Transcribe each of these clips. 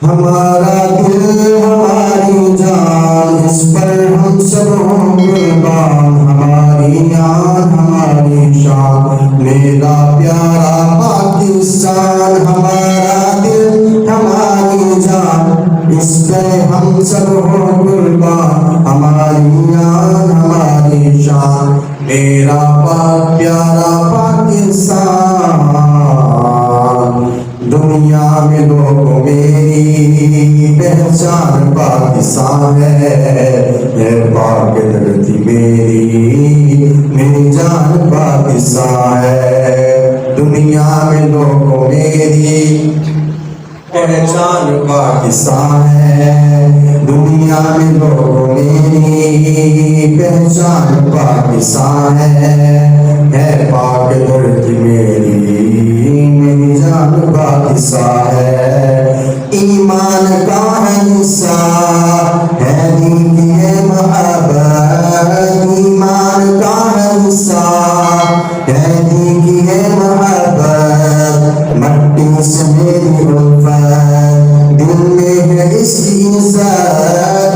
ہمارا دل ہماری جان اس پر ہم سب ہوں قربان، ہماری آن ہماری شان میرا پیارا پاکستان، ہمارا دل ہماری جان اس پہ ہم سب ہوں قربان، ہماری آن ہماری شان میرا پیارا پاکستان۔ دنیا میں لوگوں میری پہچان پاکستان ہے پاک دھرتی میری جان پاکستان ہے۔ دنیا میں لوگوں میری پہچان پاکستان ہے، دنیا میں لوگوں میری پہچان پاکستان ہے پاک دھرتی میری جان پاکستان ہے۔ ایمان کا حصہ ہے دین کی محبت، ایمان کا حصہ ہے دین کی محبت، مٹی سے میری الفت دل میں ہے اس کی عزت،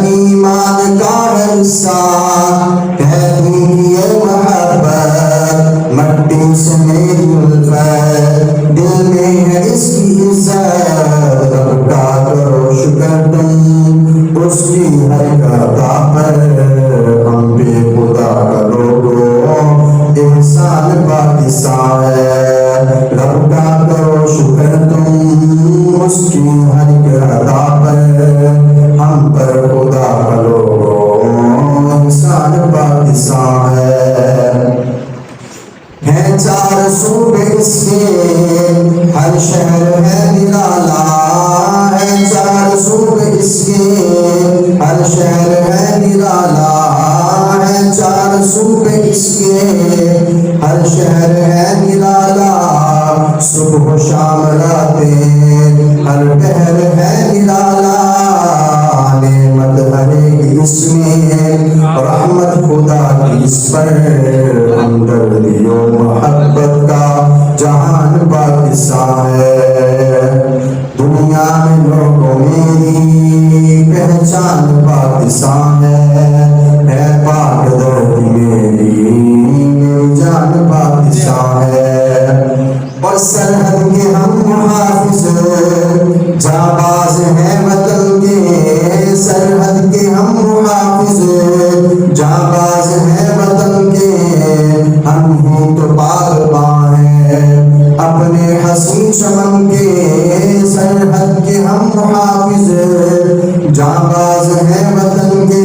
ایمان کا حصہ ہے دین کی محبت، مٹی سے میری الفت دل میں ہے اس کی عزت، رب کا کرو شکر تم اس کی ہر عطا پر، ہم بے خدا کرو گو احسان پاکستان ہے، رب کا کرو شکر تم اس کی ہر عطا پر، ہم پر خدا کرو گو احسان پاکستان ہے۔ ہیں چار صوبے اس کے ہر شہر ہے نرالا، ہے چار صوبے اس کے ہر شہر ہے نرالا، ہے چار صوبے اس کے ہر شہر ہے نرالا، صبح و شام راتیں ہر پہر ہے نرالا، نعمت ہر ایک اس میں رحمت خدا کی اس پر، ہمدردی و محبت کا جہان پاکستان ہے۔ دنیا میں لوگوں میری پہچان پاکستان ہے پاک دھرتی میری جان پاکستان ہے۔ اور سرحد کے ہم محافظ جانباز ہیں وطن کے، سرحد کے ہم محافظ جانباز ہیں وطن کے، ہم ہی تو باغباں ہیں اپنے حسین چمن کے، سرحد کے ہم محافظ جانباز ہیں وطن کے،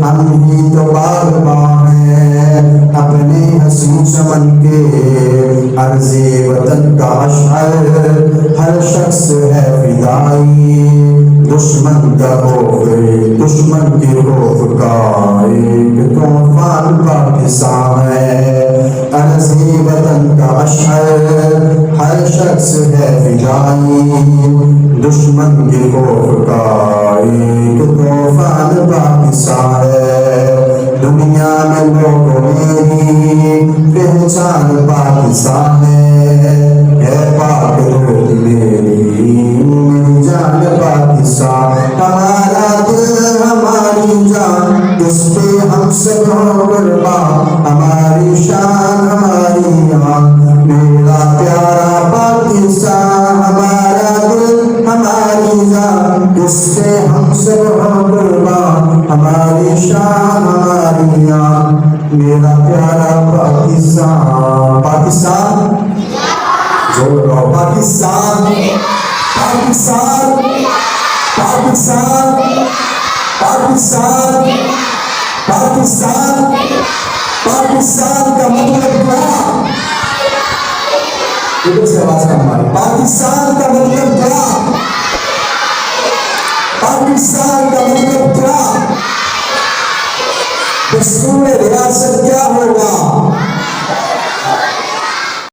ہم ہی تو باغباں ہیں اپنے حسین چمن کے، عرض وطن کا اشعر ہر شخص ہے فدائی، دشمن کا خوف دشمن کے خوف کا ایک طوفان پاکستان ہے، عرض وطن کا اشعر ہر شخص ہے فدائی، دشمن کے خوف کا ایک طوفان پاکستان ہے۔ دنیا میں لوگوں میری پہچان پاکستان ہے پاک دھرتی میری جان پاکستان، ہمارا دل ہماری جان اس پہ ہم سب ہوں قربان، ہماری شان ہماری آن میرا پیارا پاکستان، ہمارا دل ہماری جان اس پہ ہم سب ہوں قربان، ہماری شان ہماری آن میرا پیارا پاکستان۔ پاکستان زور پاکستان پاکستان پاکستان پاکستان پاکستان پاکستان کا مطلب کیا؟ سے آواز کا ہماری پاکستان کا مطلب کیا؟ پاکستان کا مطلب کیا؟ دستور ریاست کیا ہوگا؟